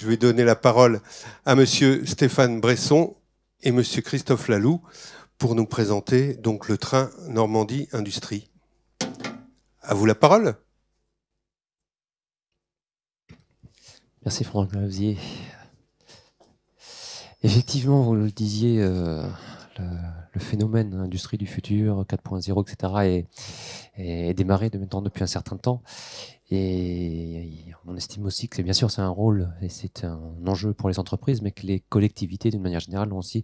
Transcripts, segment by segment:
je vais donner la parole à Monsieur Stéphane Bresson et Monsieur Christophe Laloux pour nous présenter donc le train Normandie Industrie. À vous la parole. Merci Franck Lavier. Effectivement, vous le disiez, le phénomène industrie du futur, 4.0, etc. est démarré maintenant depuis un certain temps. Et on estime aussi que bien sûr c'est un rôle et c'est un enjeu pour les entreprises, mais que les collectivités d'une manière générale ont aussi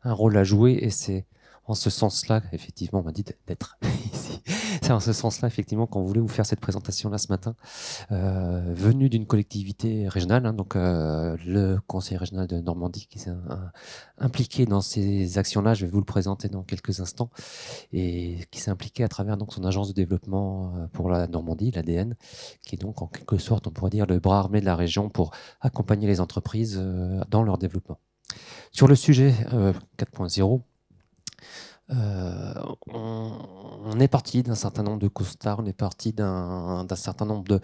un rôle à jouer. Et c'est en ce sens-là, effectivement, on m'a dit d'être ici. C'est en ce sens-là, effectivement, qu'on voulait vous faire cette présentation-là ce matin, venue d'une collectivité régionale, hein, donc le conseil régional de Normandie qui s'est impliqué dans ces actions-là. Je vais vous le présenter dans quelques instants, et qui s'est impliqué à travers donc son agence de développement pour la Normandie, l'ADN, qui est donc en quelque sorte, on pourrait dire, le bras armé de la région pour accompagner les entreprises dans leur développement. Sur le sujet 4.0, on est parti d'un certain nombre de constats, on est parti d'un certain nombre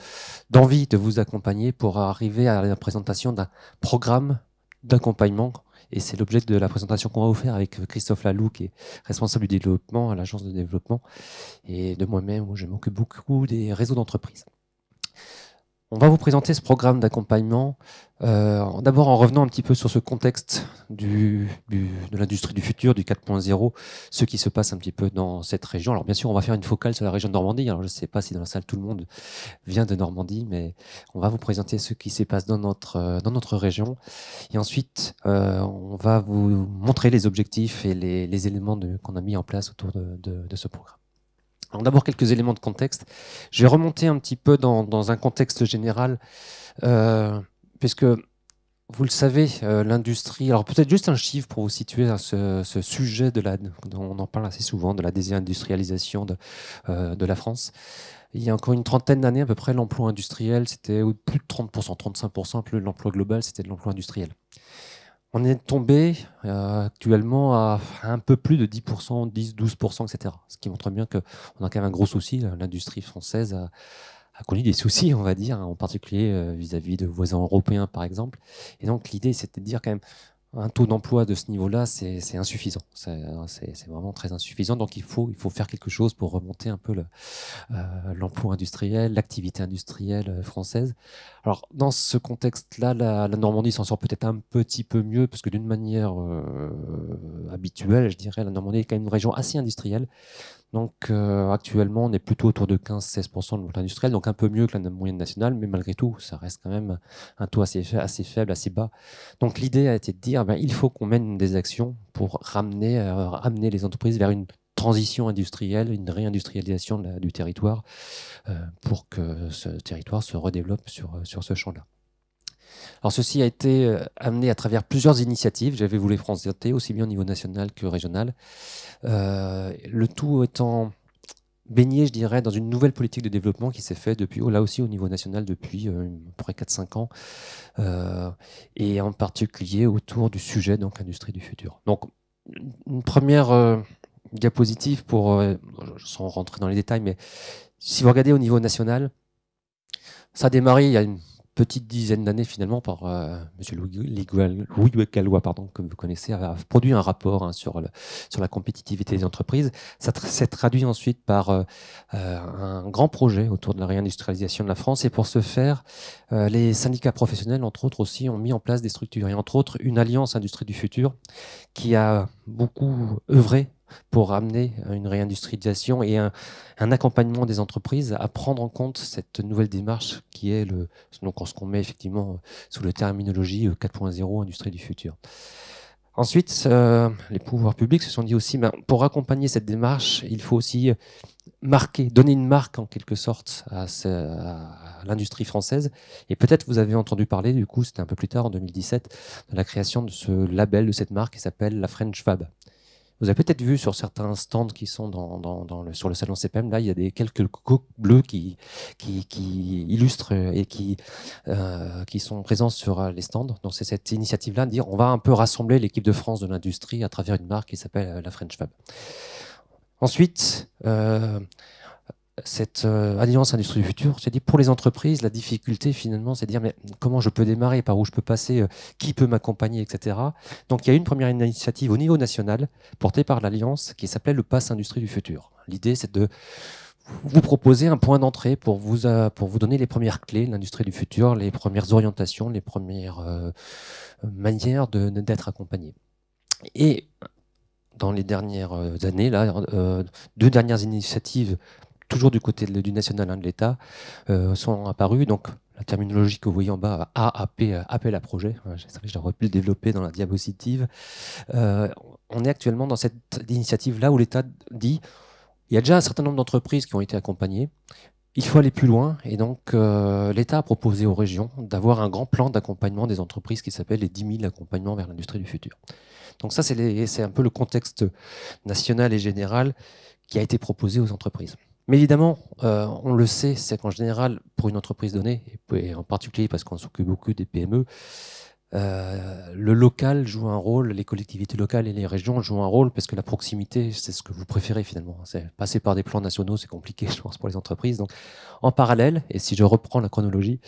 d'envies de vous accompagner pour arriver à la présentation d'un programme d'accompagnement. Et c'est l'objet de la présentation qu'on va vous faire avec Christophe Laloux, qui est responsable du développement à l'agence de développement, et de moi-même, où je m'occupe beaucoup des réseaux d'entreprises. On va vous présenter ce programme d'accompagnement, d'abord en revenant un petit peu sur ce contexte de l'industrie du futur, du 4.0, ce qui se passe un petit peu dans cette région. Alors bien sûr, on va faire une focale sur la région de Normandie. Alors je ne sais pas si dans la salle tout le monde vient de Normandie, mais on va vous présenter ce qui se passe dans notre région. Et ensuite, on va vous montrer les objectifs et les éléments qu'on a mis en place autour de ce programme. Alors d'abord, quelques éléments de contexte. Je vais remonter un petit peu dans un contexte général, puisque, vous le savez, l'industrie... Alors peut-être juste un chiffre pour vous situer à ce sujet dont on en parle assez souvent, de la désindustrialisation de la France. Il y a encore une trentaine d'années, à peu près, l'emploi industriel, c'était plus de 30%, 35%, plus de l'emploi global, c'était de l'emploi industriel. On est tombé actuellement à un peu plus de 10%, 10, 12%, etc. Ce qui montre bien qu'on a quand même un gros souci. L'industrie française a connu des soucis, on va dire, en particulier vis-à-vis de voisins européens, par exemple. Et donc l'idée, c'était de dire quand même, un taux d'emploi de ce niveau-là, c'est insuffisant. C'est vraiment très insuffisant. Donc il faut faire quelque chose pour remonter un peu l'emploi industriel, l'activité industrielle française. Alors dans ce contexte-là, la Normandie s'en sort peut-être un petit peu mieux, parce que d'une manière habituelle, je dirais, la Normandie est quand même une région assez industrielle. Donc actuellement, on est plutôt autour de 15-16% de l'emploi industriel, donc un peu mieux que la moyenne nationale, mais malgré tout, ça reste quand même un taux assez faible, assez bas. Donc l'idée a été de dire, il faut qu'on mène des actions pour ramener les entreprises vers une transition industrielle, une réindustrialisation du territoire, pour que ce territoire se redéveloppe sur ce champ-là. Alors ceci a été amené à travers plusieurs initiatives, je vais vous les présenter, aussi bien au niveau national que régional. Le tout étant baigné, je dirais, dans une nouvelle politique de développement qui s'est faite depuis, là aussi au niveau national, depuis à peu près 4-5 ans, et en particulier autour du sujet, donc industrie du futur. Donc une première diapositive sans rentrer dans les détails, mais si vous regardez au niveau national, ça a démarré il y a une petite dizaine d'années finalement par M. Louis Gallois, que vous connaissez, a produit un rapport sur la compétitivité des entreprises. Ça s'est traduit ensuite par un grand projet autour de la réindustrialisation de la France. Et pour ce faire, les syndicats professionnels, entre autres aussi, ont mis en place des structures. Et entre autres, une alliance industrie du futur qui a beaucoup œuvré pour amener une réindustrialisation et un accompagnement des entreprises à prendre en compte cette nouvelle démarche qui est ce qu'on met effectivement sous la terminologie 4.0, industrie du futur. Ensuite, les pouvoirs publics se sont dit aussi, pour accompagner cette démarche, il faut aussi donner une marque en quelque sorte à l'industrie française. Et peut-être vous avez entendu parler, du coup, c'était un peu plus tard, en 2017, de la création de ce label, de cette marque qui s'appelle la French Fab. Vous avez peut-être vu sur certains stands qui sont sur le salon CPM, là, il y a quelques coques bleues qui illustrent et qui sont présents sur les stands. Donc c'est cette initiative-là de dire on va un peu rassembler l'équipe de France de l'industrie à travers une marque qui s'appelle la French Fab. Ensuite, cette alliance industrie du futur, c'est dit pour les entreprises, la difficulté finalement, c'est de dire mais comment je peux démarrer, par où je peux passer, qui peut m'accompagner, etc. Donc il y a une première initiative au niveau national portée par l'alliance qui s'appelait le Pass Industrie du futur. L'idée, c'est de vous proposer un point d'entrée pour vous donner les premières clés de l'industrie du futur, les premières orientations, les premières manières d'être accompagné. Et dans les dernières années, là, 2 dernières initiatives, toujours du côté du national, de l'État, sont apparues. Donc, la terminologie que vous voyez en bas, AAP, appel à projet, je savais que j'aurais pu le développer dans la diapositive. On est actuellement dans cette initiative-là où l'État dit il y a déjà un certain nombre d'entreprises qui ont été accompagnées. Il faut aller plus loin. Et donc, l'État a proposé aux régions d'avoir un grand plan d'accompagnement des entreprises qui s'appelle les 10 000 accompagnements vers l'industrie du futur. Donc ça, c'est un peu le contexte national et général qui a été proposé aux entreprises. Mais évidemment, on le sait, c'est qu'en général, pour une entreprise donnée, et en particulier parce qu'on s'occupe beaucoup des PME, le local joue un rôle, les collectivités locales et les régions jouent un rôle parce que la proximité, c'est ce que vous préférez finalement. Passer par des plans nationaux, c'est compliqué, je pense, pour les entreprises. Donc, en parallèle, et si je reprends la chronologie,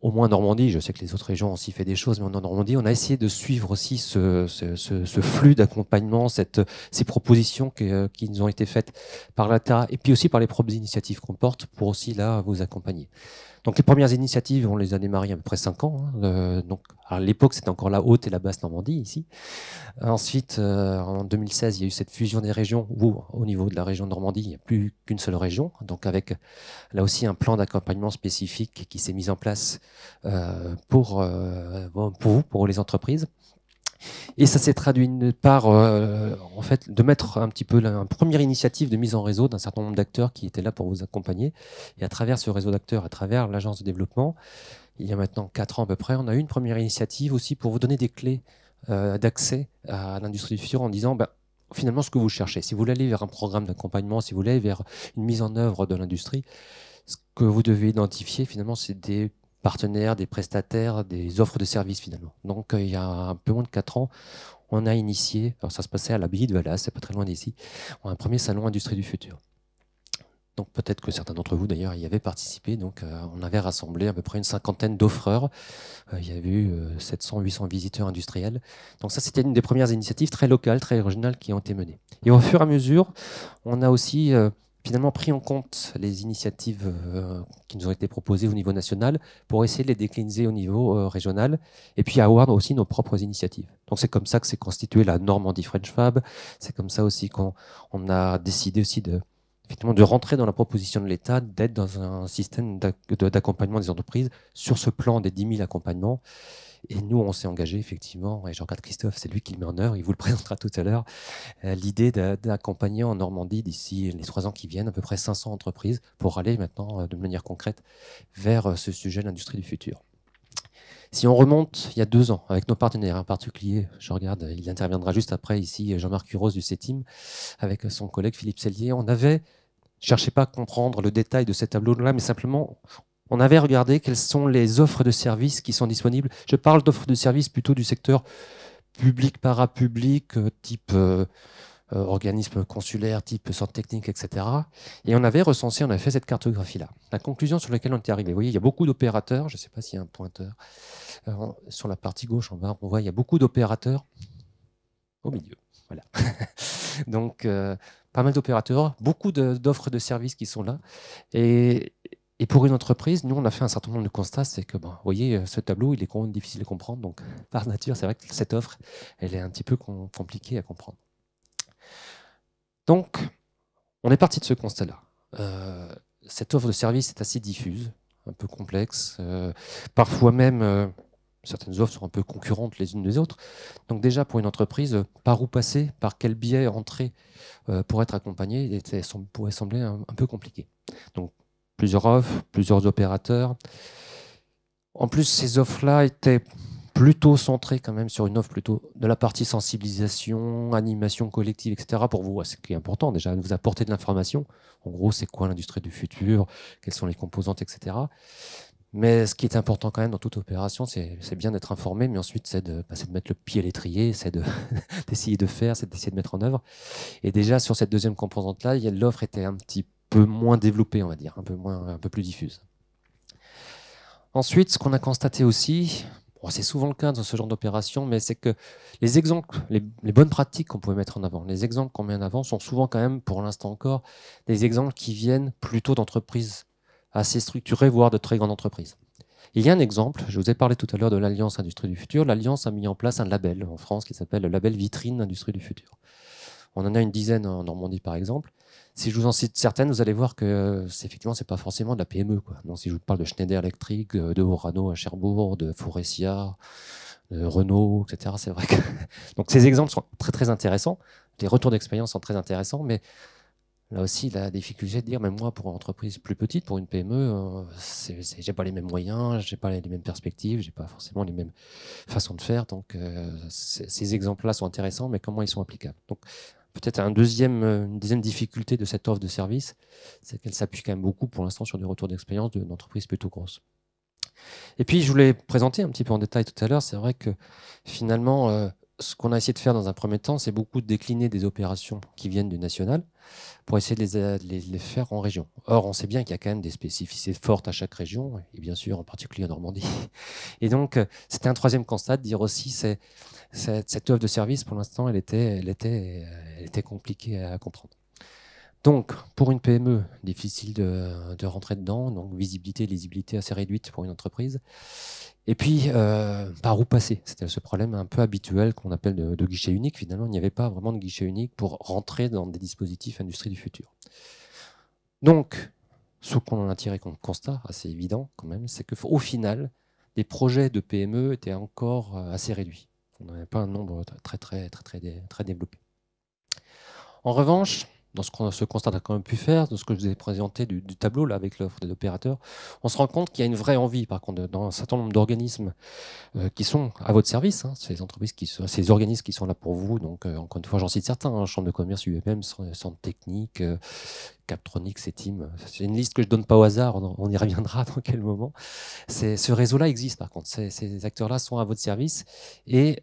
au moins en Normandie, je sais que les autres régions ont aussi fait des choses, mais en Normandie, on a essayé de suivre aussi ce flux d'accompagnement, ces propositions qui nous ont été faites par l'État et puis aussi par les propres initiatives qu'on porte pour aussi là vous accompagner. Donc les premières initiatives, on les a démarrées à peu près 5 ans. Donc, à l'époque, c'était encore la Haute et la Basse Normandie ici. Ensuite, en 2016, il y a eu cette fusion des régions où, au niveau de la région de Normandie, il n'y a plus qu'une seule région. Donc avec là aussi un plan d'accompagnement spécifique qui s'est mis en place pour vous, pour les entreprises. Et ça s'est traduit par en fait, de mettre un petit peu une première initiative de mise en réseau d'un certain nombre d'acteurs qui étaient là pour vous accompagner. Et à travers ce réseau d'acteurs, à travers l'agence de développement, il y a maintenant 4 ans à peu près, on a eu une première initiative aussi pour vous donner des clés d'accès à l'industrie du futur en disant finalement ce que vous cherchez. Si vous voulez aller vers un programme d'accompagnement, si vous voulez aller vers une mise en œuvre de l'industrie, ce que vous devez identifier finalement, c'est des partenaires, des prestataires, des offres de services finalement. Donc il y a un peu moins de 4 ans, on a initié, alors ça se passait à l'abbaye de Valas, c'est pas très loin d'ici, un premier salon Industrie du futur. Donc peut-être que certains d'entre vous d'ailleurs y avaient participé. Donc on avait rassemblé à peu près une 50aine d'offreurs. Il y avait eu 700-800 visiteurs industriels. Donc ça, c'était une des premières initiatives très locales, très originales qui ont été menées. Et au fur et à mesure, on a aussi finalement pris en compte les initiatives qui nous ont été proposées au niveau national pour essayer de les décliner au niveau régional et puis avoir aussi nos propres initiatives. Donc c'est comme ça que s'est constituée la Normandie French Fab. C'est comme ça aussi qu'on a décidé aussi effectivement, de rentrer dans la proposition de l'État, d'être dans un système d'accompagnement des entreprises sur ce plan des 10 000 accompagnements. Et nous, on s'est engagé effectivement, et je regarde Christophe, c'est lui qui le met en œuvre, il vous le présentera tout à l'heure, l'idée d'accompagner en Normandie d'ici les 3 ans qui viennent à peu près 500 entreprises pour aller maintenant de manière concrète vers ce sujet de l'industrie du futur. Si on remonte il y a 2 ans, avec nos partenaires en particulier, je regarde, il interviendra juste après ici, Jean-Marc Curos du CETIM, avec son collègue Philippe Sellier, on avait, cherchez pas à comprendre le détail de ces tableaux-là, mais simplement, on avait regardé quelles sont les offres de services qui sont disponibles. Je parle d'offres de services plutôt du secteur public, parapublic, type organisme consulaire, type centre technique, etc. Et on avait recensé, on avait fait cette cartographie-là. La conclusion sur laquelle on était arrivé, vous voyez, il y a beaucoup d'opérateurs, je ne sais pas s'il y a un pointeur, sur la partie gauche en bas, on voit il y a beaucoup d'opérateurs au milieu. Voilà. Donc, pas mal d'opérateurs, beaucoup d'offres de services qui sont là. Et pour une entreprise, nous, on a fait un certain nombre de constats. C'est que, vous voyez, ce tableau, il est quand même difficile à comprendre. Donc, par nature, c'est vrai que cette offre, elle est un petit peu compliquée à comprendre. Donc, on est parti de ce constat-là. Cette offre de service est assez diffuse, un peu complexe. Parfois même, certaines offres sont un peu concurrentes les unes des autres. Donc déjà, pour une entreprise, par où passer, par quel biais entrer pour être accompagné, pourrait sembler un peu compliqué. Donc, plusieurs offres, plusieurs opérateurs. En plus, ces offres-là étaient plutôt centrées quand même sur une offre plutôt de la partie sensibilisation, animation collective, etc. Pour vous, ce qui est important déjà, de vous apporter de l'information. En gros, c'est quoi l'industrie du futur, quelles sont les composantes, etc. Mais ce qui est important quand même dans toute opération, c'est bien d'être informé, mais ensuite c'est de mettre le pied à l'étrier, c'est d'essayer de faire, c'est d'essayer de mettre en œuvre. Et déjà sur cette deuxième composante-là, l'offre était un petit peu moins développée, on va dire, un peu plus diffuse. Ensuite, ce qu'on a constaté aussi, bon, c'est souvent le cas dans ce genre d'opération, mais c'est que les exemples, les bonnes pratiques qu'on pouvait mettre en avant, les exemples qu'on met en avant sont souvent quand même, pour l'instant encore, des exemples qui viennent plutôt d'entreprises assez structurées, voire de très grandes entreprises. Il y a un exemple, je vous ai parlé tout à l'heure de l'Alliance Industrie du Futur. L'Alliance a mis en place un label en France qui s'appelle le label Vitrine Industrie du Futur. On en a une dizaine en Normandie, par exemple. Si je vous en cite certaines, vous allez voir que effectivement, ce n'est pas forcément de la PME, quoi. Donc, si je vous parle de Schneider Electric, de Orano à Cherbourg, de Faurecia, de Renault, etc., c'est vrai que... Donc, ces exemples sont très, très intéressants. Les retours d'expérience sont très intéressants, mais là aussi, la difficulté de dire, même moi, pour une entreprise plus petite, pour une PME, j'ai pas les mêmes moyens, j'ai pas les mêmes perspectives, j'ai pas forcément les mêmes façons de faire. Donc, ces exemples-là sont intéressants, mais comment ils sont applicables? Donc, peut-être une deuxième difficulté de cette offre de service, c'est qu'elle s'appuie quand même beaucoup, pour l'instant, sur des retours d'expérience d'entreprises plutôt grosses. Et puis, je voulais présenter un petit peu en détail tout à l'heure. C'est vrai que finalement, ce qu'on a essayé de faire dans un premier temps, c'est beaucoup de décliner des opérations qui viennent du national pour essayer de les faire en région. Or, on sait bien qu'il y a quand même des spécificités fortes à chaque région, et bien sûr, en particulier en Normandie. Et donc, c'était un troisième constat de dire aussi, cette offre de service, pour l'instant, elle était compliquée à comprendre. Donc, pour une PME, difficile de rentrer dedans, donc visibilité, lisibilité assez réduite pour une entreprise. Et puis, par où passer? C'était ce problème un peu habituel qu'on appelle de guichet unique. Finalement, il n'y avait pas vraiment de guichet unique pour rentrer dans des dispositifs industrie du futur. Donc, ce qu'on en a tiré comme constat, assez évident quand même, c'est qu'au final, les projets de PME étaient encore assez réduits. On n'avait pas un nombre très développé. En revanche, dans ce constat qu'on a quand même pu faire, dans ce que je vous ai présenté du tableau là, avec l'offre des opérateurs, on se rend compte qu'il y a une vraie envie, par contre, dans un certain nombre d'organismes qui sont à votre service, hein, ces entreprises, ces organismes qui sont là pour vous. Donc, encore une fois, j'en cite certains, hein, Chambre de commerce, UMM, Centre technique, Captronics, CETIM. C'est une liste que je ne donne pas au hasard, on y reviendra dans quel moment. Ce réseau-là existe, par contre. Ces acteurs-là sont à votre service et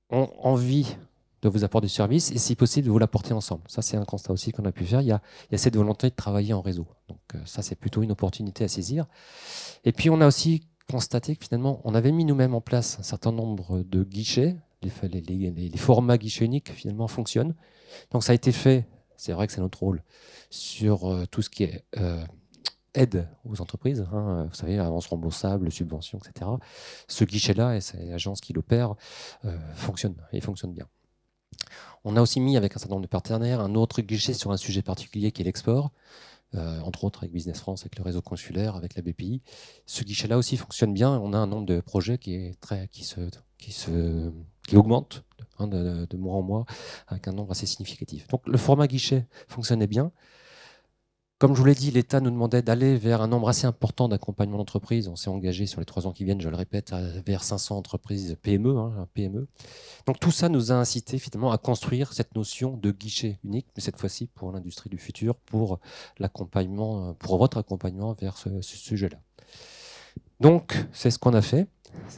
ont envie de vous apporter du service et, si possible, de vous l'apporter ensemble. Ça, c'est un constat aussi qu'on a pu faire. Il y a cette volonté de travailler en réseau. Donc, ça, c'est plutôt une opportunité à saisir. Et puis, on a aussi constaté que finalement, on avait mis nous-mêmes en place un certain nombre de guichets. Les formats guichets uniques, finalement, fonctionnent. Donc, ça a été fait, c'est vrai que c'est notre rôle, sur tout ce qui est aide aux entreprises, hein, vous savez, avance remboursable, subvention, etc. Ce guichet-là et ces agences qui l'opèrent fonctionnent et fonctionnent bien. On a aussi mis avec un certain nombre de partenaires un autre guichet sur un sujet particulier qui est l'export, entre autres avec Business France, avec le réseau consulaire, avec la BPI. Ce guichet-là aussi fonctionne bien. On a un nombre de projets qui augmente hein, de mois en mois avec un nombre assez significatif. Donc le format guichet fonctionnait bien. Comme je vous l'ai dit, l'État nous demandait d'aller vers un nombre assez important d'accompagnement d'entreprises. On s'est engagé sur les 3 ans qui viennent, je le répète, vers 500 entreprises PME, PME. Donc tout ça nous a incité finalement à construire cette notion de guichet unique, mais cette fois-ci pour l'industrie du futur, pour l'accompagnement, pour votre accompagnement vers ce sujet-là. Donc c'est ce qu'on a fait,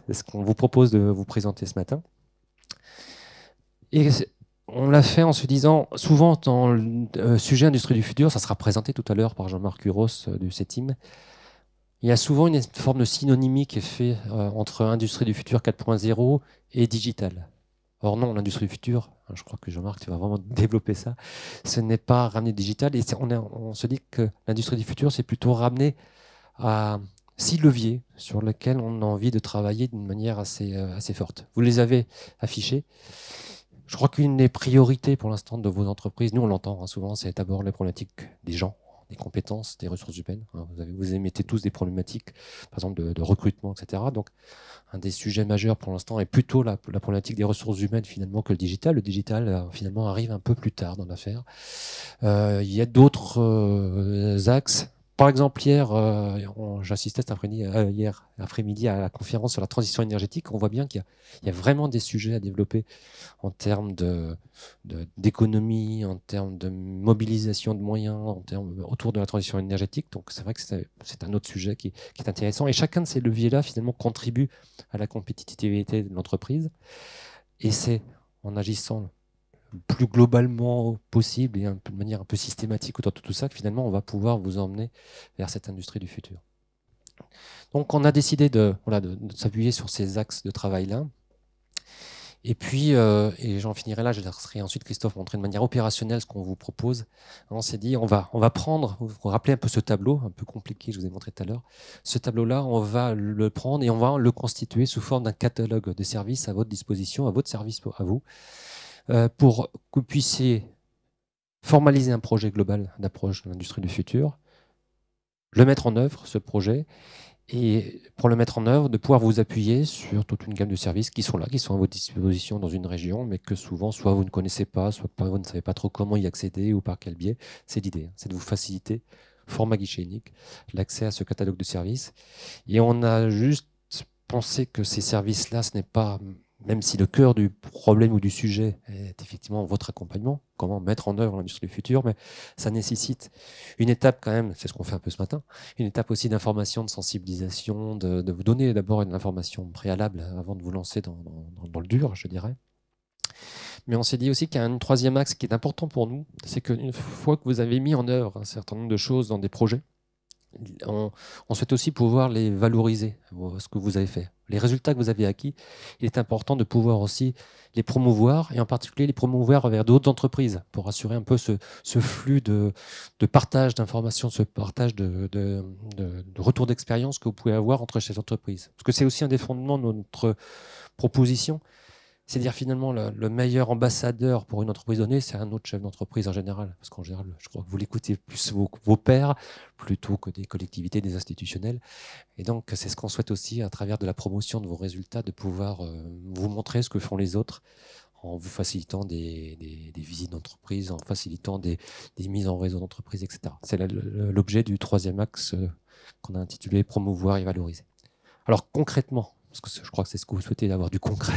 c'est ce qu'on vous propose de vous présenter ce matin. Et on l'a fait en se disant, souvent dans le sujet industrie du futur, ça sera présenté tout à l'heure par Jean-Marc Huros du CETIM, il y a souvent une forme de synonymie qui est faite entre industrie du futur 4.0 et digital. Or non, l'industrie du futur, je crois que Jean-Marc, tu vas vraiment développer ça, ce n'est pas ramener digital. Et on se dit que l'industrie du futur, c'est plutôt ramener à 6 leviers sur lesquels on a envie de travailler d'une manière assez forte. Vous les avez affichés. Je crois qu'une des priorités pour l'instant de vos entreprises, nous on l'entend hein, souvent, c'est d'abord les problématiques des gens, des compétences, des ressources humaines. Vous émettez tous des problématiques, par exemple de recrutement, etc. Donc un des sujets majeurs pour l'instant est plutôt la problématique des ressources humaines finalement que le digital. Le digital finalement arrive un peu plus tard dans l'affaire. Il y a d'autres axes. Par exemple, j'assistais hier après-midi à la conférence sur la transition énergétique. On voit bien qu'il y a vraiment des sujets à développer en termes d'économie, en termes de mobilisation de moyens, en termes autour de la transition énergétique. Donc c'est vrai que c'est un autre sujet qui est intéressant. Et chacun de ces leviers-là, finalement, contribue à la compétitivité de l'entreprise. Et c'est en agissant plus globalement possible et de manière un peu systématique autour de tout ça, que finalement on va pouvoir vous emmener vers cette industrie du futur. Donc on a décidé de s'appuyer sur ces axes de travail-là. Et puis, et j'en finirai là, je laisserai ensuite Christophe montrer de manière opérationnelle ce qu'on vous propose. On s'est dit, on va prendre, vous vous rappelez un peu ce tableau, un peu compliqué, je vous ai montré tout à l'heure. Ce tableau-là, on va le prendre et on va le constituer sous forme d'un catalogue de services à votre disposition, à votre service, à vous, pour que vous puissiez formaliser un projet global d'approche de l'industrie du futur, le mettre en œuvre, ce projet, et pour le mettre en œuvre, de pouvoir vous appuyer sur toute une gamme de services qui sont là, qui sont à votre disposition dans une région, mais que souvent, soit vous ne connaissez pas, soit vous ne savez pas trop comment y accéder ou par quel biais. C'est l'idée, c'est de vous faciliter, format guichet unique, l'accès à ce catalogue de services. Et on a juste pensé que ces services-là, ce n'est pas, même si le cœur du problème ou du sujet est effectivement votre accompagnement, comment mettre en œuvre l'industrie du futur, mais ça nécessite une étape quand même, c'est ce qu'on fait un peu ce matin, une étape aussi d'information, de sensibilisation, de vous donner d'abord une information préalable avant de vous lancer dans le dur, je dirais. Mais on s'est dit aussi qu'il y a un troisième axe qui est important pour nous, c'est qu'une fois que vous avez mis en œuvre un certain nombre de choses dans des projets, on souhaite aussi pouvoir les valoriser, ce que vous avez fait. Les résultats que vous avez acquis, il est important de pouvoir aussi les promouvoir, et en particulier les promouvoir vers d'autres entreprises, pour assurer un peu ce flux de partage d'informations, ce partage de retour d'expérience que vous pouvez avoir entre ces entreprises. Parce que c'est aussi un des fondements de notre proposition. C'est-à-dire finalement le meilleur ambassadeur pour une entreprise donnée, c'est un autre chef d'entreprise en général. Parce qu'en général, je crois que vous l'écoutez plus vos pairs plutôt que des collectivités, des institutionnels. Et donc, c'est ce qu'on souhaite aussi à travers de la promotion de vos résultats, de pouvoir vous montrer ce que font les autres en vous facilitant des visites d'entreprise, en facilitant des mises en réseau d'entreprise, etc. C'est l'objet du troisième axe qu'on a intitulé « Promouvoir et valoriser ». Alors concrètement, parce que je crois que c'est ce que vous souhaitez, avoir du concret.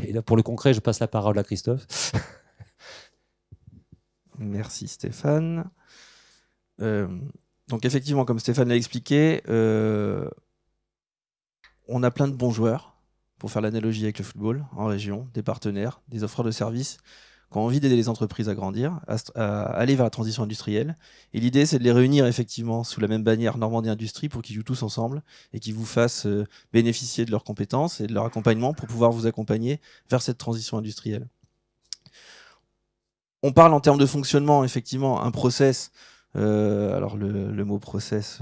Et là, pour le concret, je passe la parole à Christophe. Merci Stéphane. Donc effectivement, comme Stéphane l'a expliqué, on a plein de bons joueurs, pour faire l'analogie avec le football, en région, des partenaires, des offreurs de services, qui ont envie d'aider les entreprises à grandir, à aller vers la transition industrielle. Et l'idée, c'est de les réunir effectivement sous la même bannière Normandie Industrie pour qu'ils jouent tous ensemble et qu'ils vous fassent bénéficier de leurs compétences et de leur accompagnement pour pouvoir vous accompagner vers cette transition industrielle. On parle en termes de fonctionnement, effectivement, un process. Alors le mot process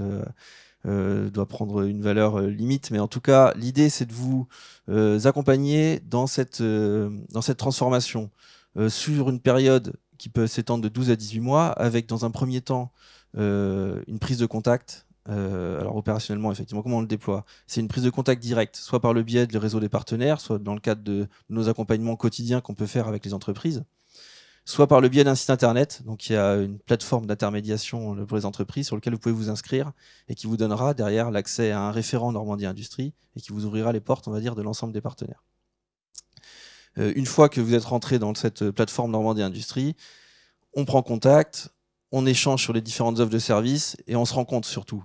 doit prendre une valeur limite, mais en tout cas, l'idée, c'est de vous accompagner dans cette transformation. Sur une période qui peut s'étendre de 12 à 18 mois, avec dans un premier temps une prise de contact. Alors opérationnellement, effectivement, comment on le déploie? C'est une prise de contact directe, soit par le biais du réseau des partenaires, soit dans le cadre de nos accompagnements quotidiens qu'on peut faire avec les entreprises, soit par le biais d'un site internet. Donc il y a une plateforme d'intermédiation pour les entreprises sur laquelle vous pouvez vous inscrire et qui vous donnera derrière l'accès à un référent Normandie Industrie et qui vous ouvrira les portes, on va dire, de l'ensemble des partenaires. Une fois que vous êtes rentré dans cette plateforme Normandie Industrie, on prend contact, on échange sur les différentes offres de services et on se rend compte surtout.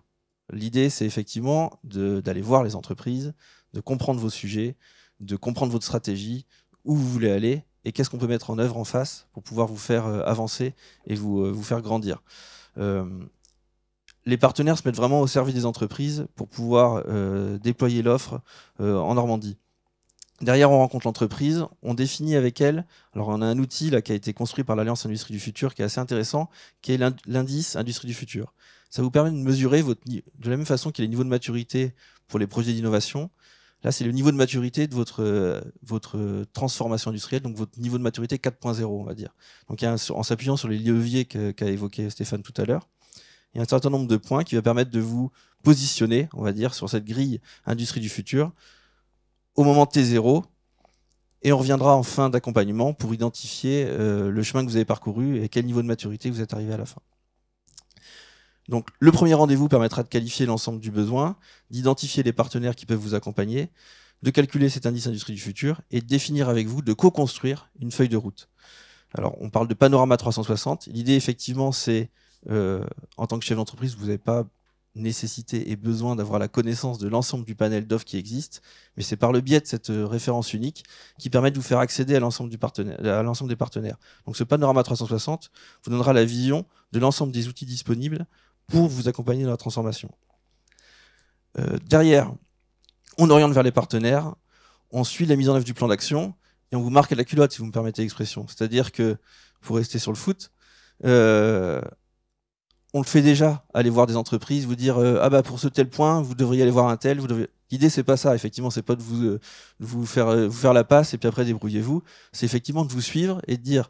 L'idée, c'est effectivement d'aller voir les entreprises, de comprendre vos sujets, de comprendre votre stratégie, où vous voulez aller et qu'est-ce qu'on peut mettre en œuvre en face pour pouvoir vous faire avancer et vous faire grandir. Les partenaires se mettent vraiment au service des entreprises pour pouvoir déployer l'offre en Normandie. Derrière, on rencontre l'entreprise, on définit avec elle. Alors, on a un outil là, qui a été construit par l'Alliance Industrie du Futur qui est assez intéressant, qui est l'indice Industrie du Futur. Ça vous permet de mesurer de la même façon qu'il y a les niveaux de maturité pour les projets d'innovation. Là, c'est le niveau de maturité de votre transformation industrielle, donc votre niveau de maturité 4.0, on va dire. Donc, en s'appuyant sur les leviers qu'a évoqué Stéphane tout à l'heure, il y a un certain nombre de points qui va permettre de vous positionner, on va dire, sur cette grille Industrie du Futur au moment de T0, et on reviendra en fin d'accompagnement pour identifier le chemin que vous avez parcouru et quel niveau de maturité vous êtes arrivé à la fin. Donc le premier rendez-vous permettra de qualifier l'ensemble du besoin, d'identifier les partenaires qui peuvent vous accompagner, de calculer cet indice Industrie du Futur et de définir avec vous, de co-construire une feuille de route. Alors on parle de panorama 360. L'idée effectivement c'est, en tant que chef d'entreprise, vous n'avez pas nécessité et besoin d'avoir la connaissance de l'ensemble du panel d'offres qui existe, mais c'est par le biais de cette référence unique qui permet de vous faire accéder à l'ensemble des partenaires. Donc ce panorama 360 vous donnera la vision de l'ensemble des outils disponibles pour vous accompagner dans la transformation. Derrière, on oriente vers les partenaires, on suit la mise en œuvre du plan d'action et on vous marque à la culotte, si vous me permettez l'expression. C'est-à-dire que, pour rester sur le foot, on le fait déjà, aller voir des entreprises, vous dire ah bah pour ce tel point, vous devriez aller voir un tel. L'idée, c'est pas ça, effectivement, c'est pas de vous faire la passe et puis après débrouillez-vous. C'est effectivement de vous suivre et de dire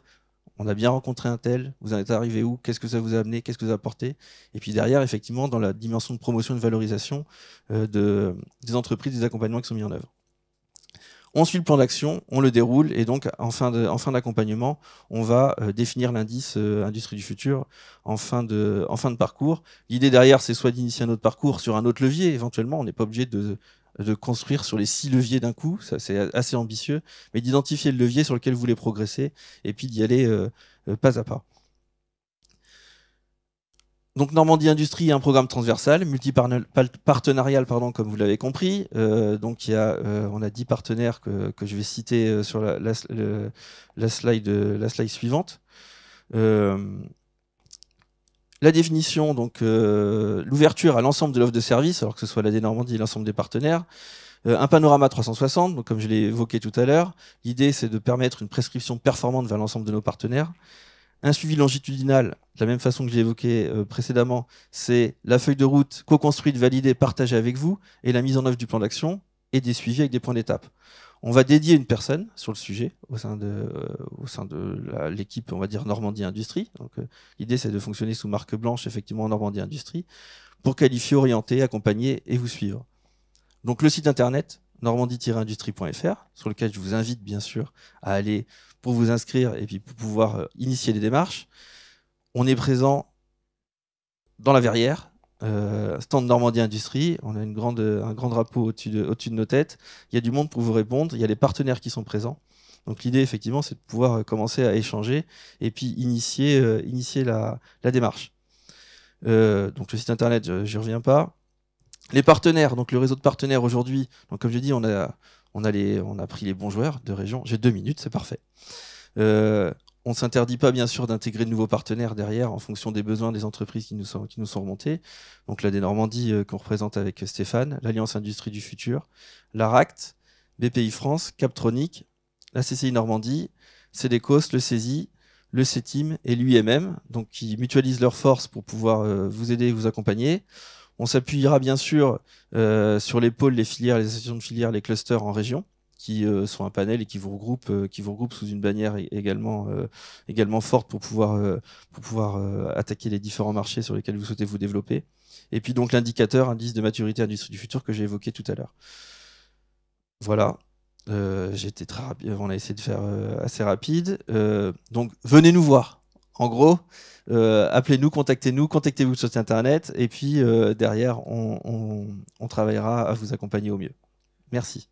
on a bien rencontré un tel, vous en êtes arrivé où, qu'est-ce que ça vous a amené, qu'est-ce que ça a apporté. Et puis derrière, effectivement, dans la dimension de promotion et de valorisation des entreprises, des accompagnements qui sont mis en œuvre. On suit le plan d'action, on le déroule, et donc en fin d'accompagnement, on va définir l'indice Industrie du futur en fin de parcours. L'idée derrière, c'est soit d'initier un autre parcours sur un autre levier, éventuellement, on n'est pas obligé de construire sur les 6 leviers d'un coup, ça c'est assez ambitieux, mais d'identifier le levier sur lequel vous voulez progresser, et puis d'y aller pas à pas. Donc Normandie Industrie est un programme transversal, multipartenarial, comme vous l'avez compris. Donc on a 10 partenaires que je vais citer sur la slide suivante. La définition, donc l'ouverture à l'ensemble de l'offre de service, alors que ce soit l'AD Normandie et l'ensemble des partenaires. Un panorama 360, donc comme je l'ai évoqué tout à l'heure. L'idée, c'est de permettre une prescription performante vers l'ensemble de nos partenaires. Un suivi longitudinal, de la même façon que j'ai évoqué précédemment, c'est la feuille de route co-construite, validée, partagée avec vous, et la mise en œuvre du plan d'action et des suivis avec des points d'étape. On va dédier une personne sur le sujet au sein de l'équipe, on va dire Normandie Industrie. Donc l'idée, c'est de fonctionner sous marque blanche, effectivement, en Normandie Industrie, pour qualifier, orienter, accompagner et vous suivre. Donc le site internet normandie-industrie.fr, sur lequel je vous invite bien sûr à aller pour vous inscrire et puis pour pouvoir initier les démarches. On est présent dans la Verrière, stand Normandie Industrie, on a un grand drapeau au-dessus de nos têtes, il y a du monde pour vous répondre, il y a les partenaires qui sont présents. Donc l'idée effectivement c'est de pouvoir commencer à échanger et puis initier la démarche. Donc le site internet, je n'y reviens pas. Les partenaires, donc le réseau de partenaires aujourd'hui, donc comme j'ai dit, on a pris les bons joueurs de région. J'ai 2 minutes, c'est parfait. On ne s'interdit pas bien sûr d'intégrer de nouveaux partenaires derrière en fonction des besoins des entreprises qui nous sont remontés. Donc l'AD Normandie qu'on représente avec Stéphane, l'Alliance Industrie du Futur, l'ARACT, BPI France, Captronic, la CCI Normandie, CDECOS, le CESI, le CETIM et l'UIMM, donc qui mutualisent leurs forces pour pouvoir vous aider et vous accompagner. On s'appuiera bien sûr sur les pôles, les filières, les associations de filières, les clusters en région, qui sont un panel et qui vous regroupent sous une bannière également forte pour pouvoir attaquer les différents marchés sur lesquels vous souhaitez vous développer. Et puis donc l'indicateur, indice de maturité industrie du futur que j'ai évoqué tout à l'heure. Voilà. J'ai été très rapide, on a essayé de faire assez rapide. Donc venez nous voir. En gros, appelez-nous, contactez-vous sur internet et puis derrière on travaillera à vous accompagner au mieux. Merci.